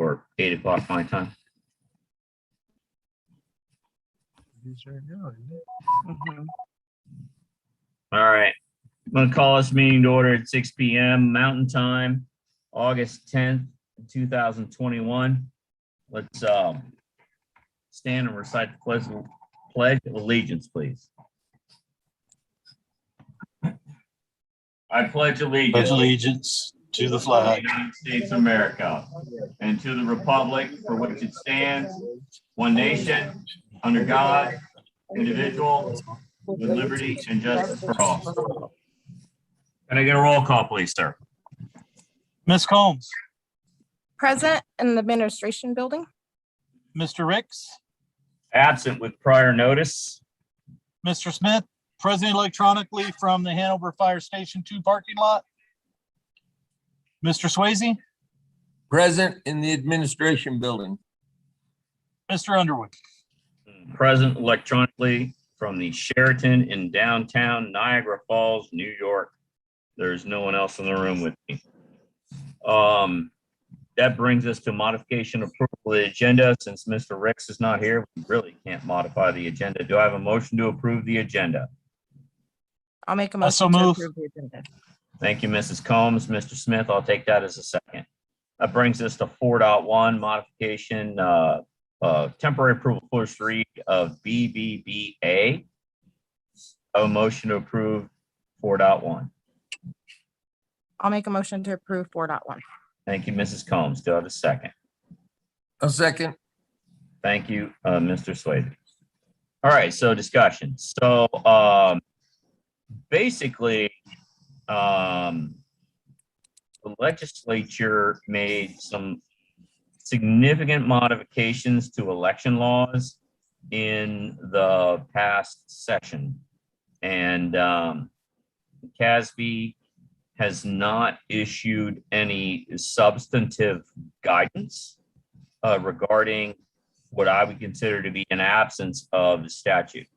or 8 o'clock my time. Mhm. All right. I'm going to call this meeting to order at 6 p.m. Mountain Time, August 10th, 2021. Let's stand and recite the Pledge of Allegiance, please. I pledge allegiance To the to the flag United States of America and to the republic for which it stands, one nation, under God, individual, with liberty and justice for all. Can I get a roll call, please, sir? Ms. Combs, Present in the administration building. Mr. Ricks, Absent with prior notice. Mr. Smith, present electronically from the Hanover Fire Station 2 parking lot. Mr. Swayze, Present in the administration building. Mr. Underwood. Present electronically from the Sheraton in downtown Niagara Falls, New York. There's no one else in the room with me. That brings us to modification approval of the agenda. Since Mr. Ricks is not here, we really can't modify the agenda. Do I have a motion to approve the agenda? I'll make a I motion so to move. approve the agenda. Thank you, Mrs. Combs. Mr. Smith, I'll take that as a second. That brings us to 4.1 modification, temporary approval first read of BBBA. A motion to approve 4.1. I'll make a motion to approve 4.1. Thank you, Mrs. Combs. Do I have a second? A second. Thank you, Mr. Swayze. All right, so discussion. So basically, the legislature made some significant modifications to election laws in the past session. And CASB has not issued any substantive guidance regarding what I would consider to be an absence of statute.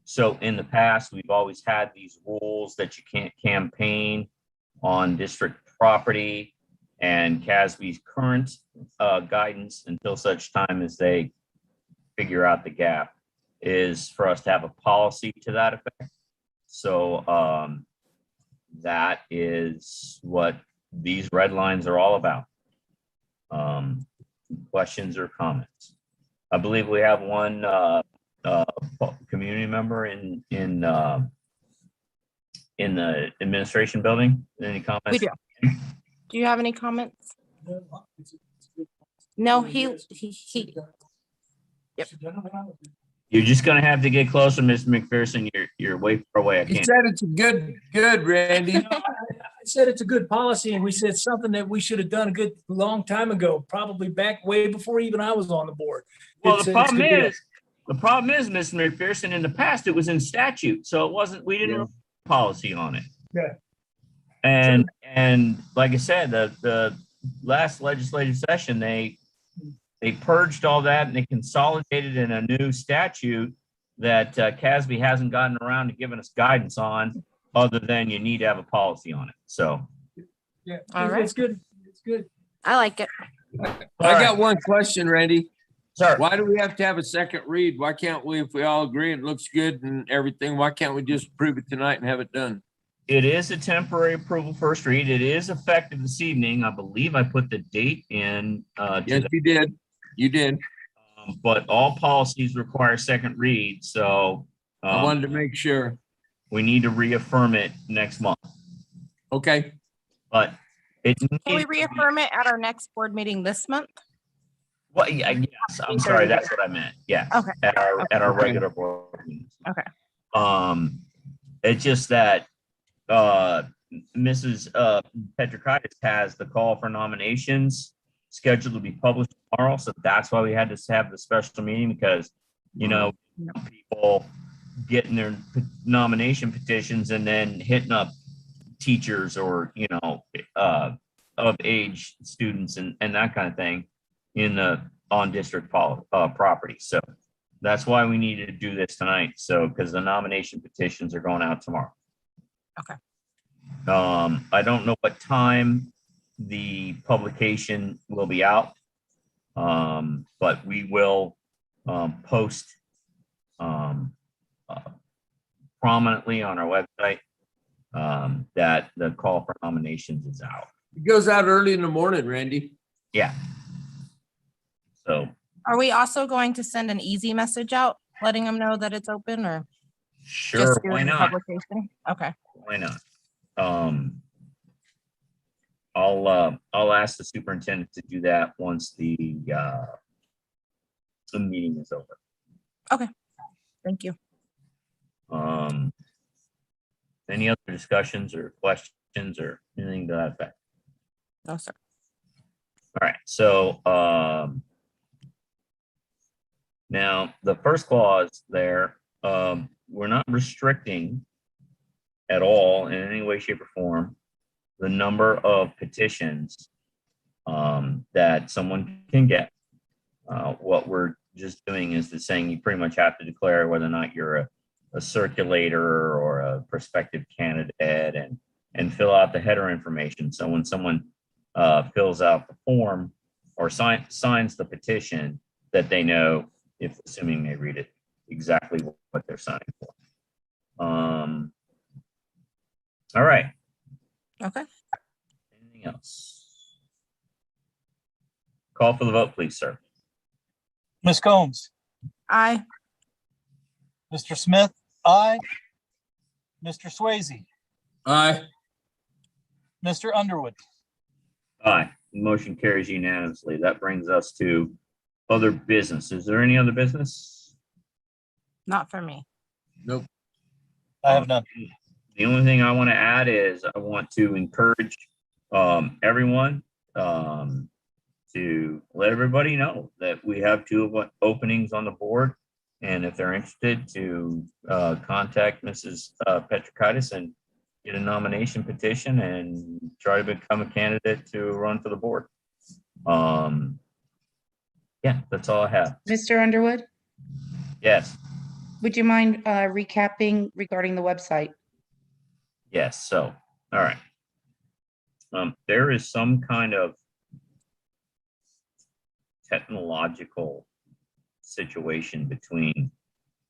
So in the past, we've always had these rules that you can't campaign on district property, and CASB's current guidance until such time as they figure out the gap is for us to have a policy to that effect. So that is what these red lines are all about. Questions or comments? I believe we have one community member in the administration building. Any comments? We do. Do you have any comments? No, he. Yep. You're just gonna have to get closer, Mr. McPherson. You're way far away. I You can't. said it's a good, Randy. I said it's a good policy, and we said something that we should have done a good long time ago, probably back way before even I was on the board. Well, It's the a- it's problem good. is, Mr. McPherson, in the past, it was in statute, so it wasn't, we didn't Yeah. have a policy on it. Yeah. And like I said, the last legislative session, they purged all that and they consolidated in a new statute that CASB hasn't gotten around to giving us guidance on, other than you need to have a policy on it. So, Yeah, All right. it's good. It's good. I like it. I got one question, Randy. sir, Why do we have to have a second read? Why can't we, if we all agree it looks good and everything, why can't we just approve it tonight and have it done? it is a temporary approval first read. It is effective this evening. I believe I put the date in. Yes, you did. You did. But all policies require second read, so I wanted to make sure. we need to reaffirm it next month. Okay. But it Will we needs- reaffirm it at our next board meeting this month? Well, yeah, yes, I'm sorry, that's what I meant. Yeah. Okay. At our Okay. regular board meetings. Okay. It's just that Mrs. Petrikaitis has the call for nominations scheduled to be published tomorrow, so that's why we had to have the special meeting, because people getting their nomination petitions and then hitting up teachers or of age students and that kind of thing in the on district property. So that's why we needed to do this tonight. So because the nomination petitions are going out tomorrow. Okay. I don't know what time the publication will be out. But we will post prominently on our website that the call for nominations is out. It goes out early in the morning, Randy. Yeah. So Are we also going to send an easy message out, letting them know that it's open, or sure, just why doing the not? publication? Okay, Why not? I'll ask the superintendent to do that once the meeting is over. thank you. Any other discussions or questions or anything to that effect? No, sir. All right, so now the first clause there, we're not restricting at all in any way, shape, or form the number of petitions that someone can get. What we're just doing is saying you pretty much have to declare whether or not you're a circulator or a prospective candidate and fill out the header information. So when someone fills out the form or signs the petition, that they know, if assuming they read it, exactly what they're signing for. All right. Okay, Anything else? Call for the vote, please, sir. Ms. Combs, aye. Mr. Smith, aye. Mr. Swayze, Aye. Mr. Underwood. Aye. Motion carries unanimously. That brings us to other business. Is there any other business? Not for me. Nope. I have none. The only thing I want to add is I want to encourage everyone to let everybody know that we have 2 openings on the board. And if they're interested, to contact Mrs. Petrikaitis and get a nomination petition and try to become a candidate to run for the board. Yeah, that's all I have. Mr. Underwood, Yes, would you mind recapping regarding the website? yes. So, all right. There is some kind of technological situation between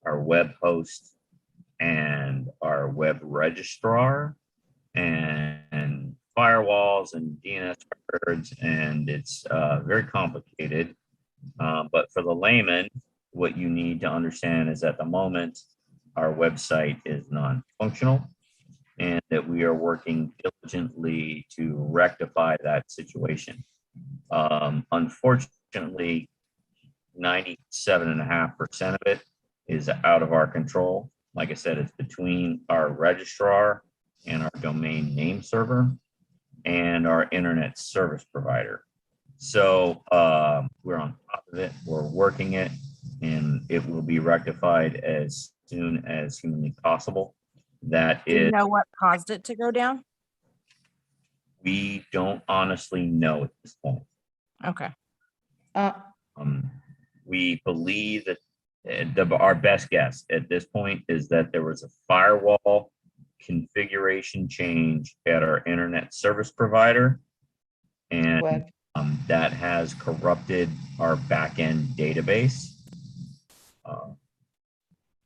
our web host and our web registrar and firewalls and DNS records, and it's very complicated. But for the layman, what you need to understand is at the moment, our website is non-functional and that we are working diligently to rectify that situation. Unfortunately, 97.5% of it is out of our control. Like I said, it's between our registrar and our domain name server and our internet service provider. So we're on top of it, we're working it, and it will be rectified as soon as humanly possible. That Do you is, know what caused it to go down? we don't honestly know at this point. Okay, We believe that our best guess at this point is that there was a firewall configuration change at our internet service provider, and Web. that has corrupted our backend database.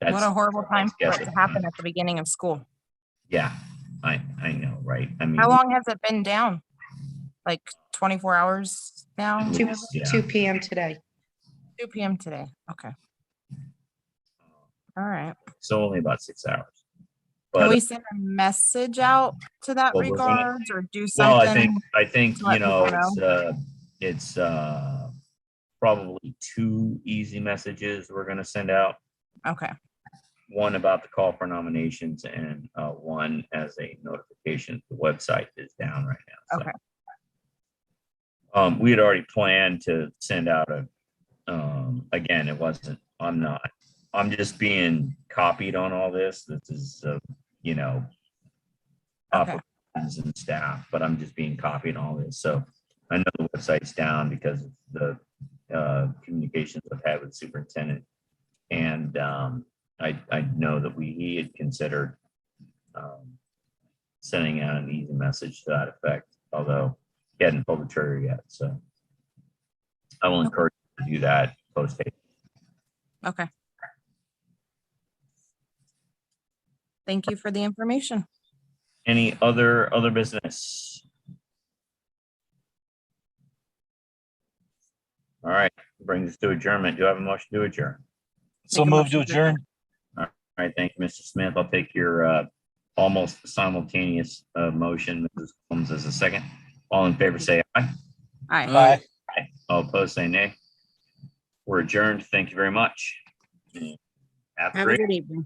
what a horrible time for guess it to at the happen time. at the beginning of school. Yeah, I know, right? I mean, How long has it been down? Like 24 hours now? 2, Yeah. 2 p.m. today. 2 p.m. today. Okay. All right. so only about 6 hours. Can But we send a message out to that Well, we're gonna- regards or do well, something? I think to let people it's probably 2 easy messages we're going to send out. Okay. One about the call for nominations and one as a notification. The website is down right now. So. Okay. We had already planned to send out again, it wasn't, I'm just being copied on all this. This is, Okay. operations and staff, but I'm just being copied on all this. So I know the website's down because of the communications I've had with the superintendent. And I know that he had considered sending out an easy message to that effect, although he hadn't pulled the trigger yet, so I will encourage you to do that post haste. Okay. Thank you for the information. Any other business? All right, brings us to adjournment. Do I have a motion to adjourn? So Make a move motion to to adjourn. All right, thank you, Mr. Smith. I'll take your almost simultaneous motion. Mrs. Combs as a second. All in favor, say aye. Aye. Aye. Aye. All opposed, say nay. We're adjourned. Thank you very much. Have a Have a great good evening.